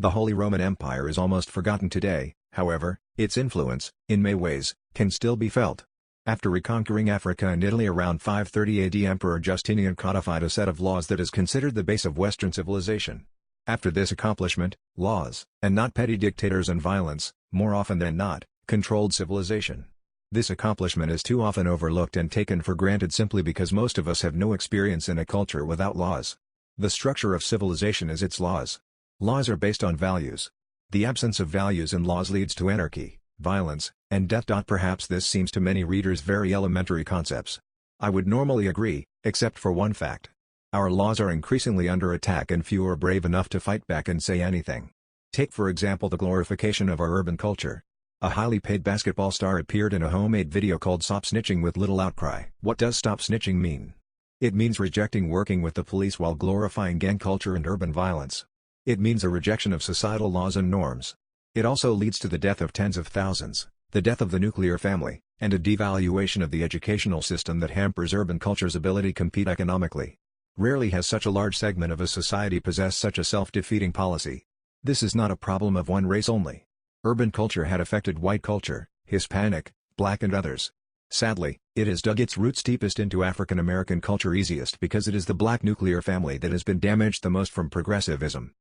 The Holy Roman Empire is almost forgotten today, however, its influence, in many ways, can still be felt. After reconquering Africa and Italy around 530 AD, Emperor Justinian codified a set of laws that is considered the base of Western civilization. After this accomplishment, laws, and not petty dictators and violence, more often than not, controlled civilization. This accomplishment is too often overlooked and taken for granted simply because most of us have no experience in a culture without laws. The structure of civilization is its laws. Laws are based on values. The absence of values and laws leads to anarchy, violence, and death. Perhaps this seems to many readers very elementary concepts. I would normally agree, except for one fact. Our laws are increasingly under attack and few are brave enough to fight back and say anything. Take for example the glorification of our urban culture. A highly paid basketball star appeared in a homemade video called Stop Snitching with little outcry. What does stop snitching mean? It means rejecting working with the police while glorifying gang culture and urban violence. It means a rejection of societal laws and norms. It also leads to the death of tens of thousands, the death of the nuclear family, and a devaluation of the educational system that hampers urban culture's ability to compete economically. Rarely has such a large segment of a society possessed such a self-defeating policy. This is not a problem of one race only. Urban culture had affected white culture, Hispanic, Black and others. Sadly, it has dug its roots deepest into African American culture easiest because it is the Black nuclear family that has been damaged the most from progressivism.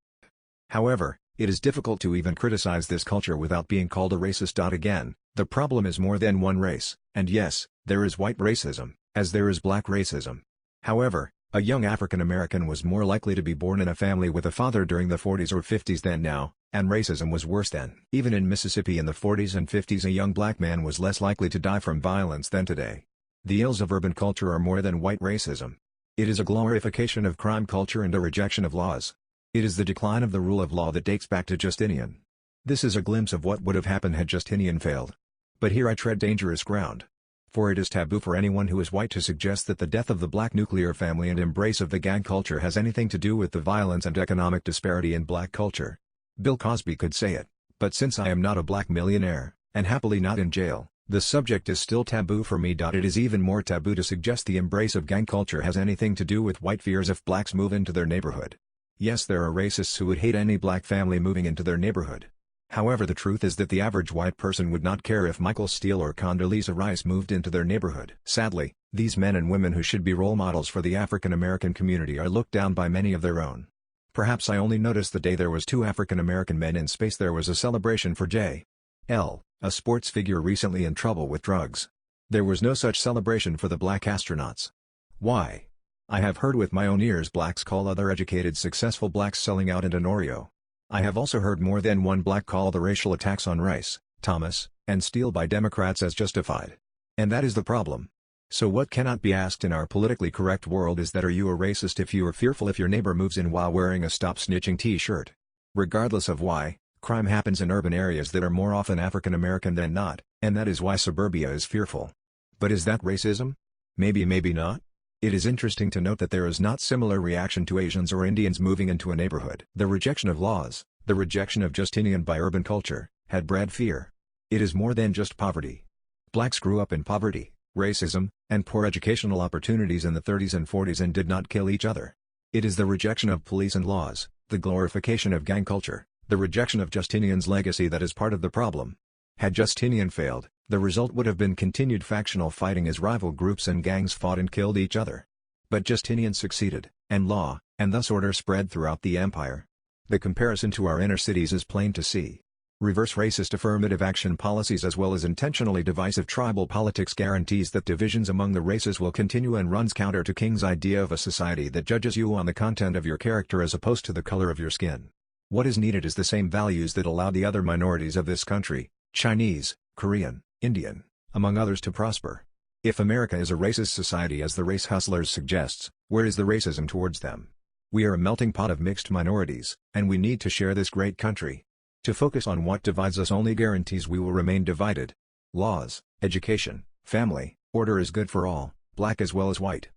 However, it is difficult to even criticize this culture without being called a racist. Again, the problem is more than one race, and yes, there is white racism, as there is Black racism. However, a young African American was more likely to be born in a family with a father during the 40s or 50s than now, and racism was worse then. Even in Mississippi in the 40s and 50s, a young Black man was less likely to die from violence than today. The ills of urban culture are more than white racism. It is a glorification of crime culture and a rejection of laws. It is the decline of the rule of law that dates back to Justinian. This is a glimpse of what would have happened had Justinian failed. But here I tread dangerous ground. For it is taboo for anyone who is white to suggest that the death of the Black nuclear family and embrace of the gang culture has anything to do with the violence and economic disparity in Black culture. Bill Cosby could say it, but since I am not a Black millionaire, and happily not in jail, the subject is still taboo for me. It is even more taboo to suggest the embrace of gang culture has anything to do with white fears if Blacks move into their neighborhood. Yes, there are racists who would hate any Black family moving into their neighborhood. However, the truth is that the average white person would not care if Michael Steele or Condoleezza Rice moved into their neighborhood. Sadly, these men and women who should be role models for the African American community are looked down by many of their own. Perhaps I only noticed the day there was 2 African American men in space. There was a celebration for J.L., a sports figure recently in trouble with drugs. There was no such celebration for the Black astronauts. Why? I have heard with my own ears Blacks call other educated successful Blacks selling out and an Oreo. I have also heard more than one Black call the racial attacks on Rice, Thomas, and Steele by Democrats as justified. And that is the problem. So what cannot be asked in our politically correct world is that are you a racist if you are fearful if your neighbor moves in while wearing a Stop Snitching t-shirt? Regardless of why, crime happens in urban areas that are more often African American than not, and that is why suburbia is fearful. But is that racism? Maybe, maybe not. It is interesting to note that there is not similar reaction to Asians or Indians moving into a neighborhood. The rejection of laws, the rejection of Justinian by urban culture, had bred fear. It is more than just poverty. Blacks grew up in poverty, racism, and poor educational opportunities in the 30s and 40s and did not kill each other. It is the rejection of police and laws, the glorification of gang culture, the rejection of Justinian's legacy that is part of the problem. Had Justinian failed, the result would have been continued factional fighting as rival groups and gangs fought and killed each other. But Justinian succeeded, and law, and thus order spread throughout the empire. The comparison to our inner cities is plain to see. Reverse racist affirmative action policies as well as intentionally divisive tribal politics guarantees that divisions among the races will continue and runs counter to King's idea of a society that judges you on the content of your character as opposed to the color of your skin. What is needed is the same values that allow the other minorities of this country, Chinese, Korean, Indian, among others to prosper. If America is a racist society as the race hustlers suggests, where is the racism towards them? We are a melting pot of mixed minorities, and we need to share this great country. To focus on what divides us only guarantees we will remain divided. Laws, education, family, order is good for all, Black as well as white.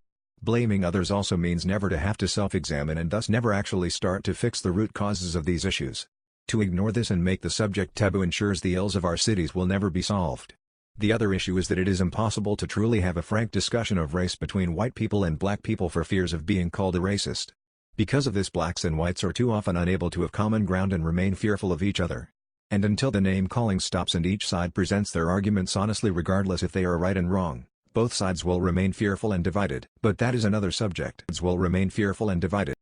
Blaming others also means never to have to self-examine and thus never actually start to fix the root causes of these issues. To ignore this and make the subject taboo ensures the ills of our cities will never be solved. The other issue is that it is impossible to truly have a frank discussion of race between white people and Black people for fears of being called a racist. Because of this, blacks and whites are too often unable to have common ground and remain fearful of each other. And until the name-calling stops and each side presents their arguments honestly regardless if they are right and wrong, both sides will remain fearful and divided. But that is another subject. Will remain fearful and divided.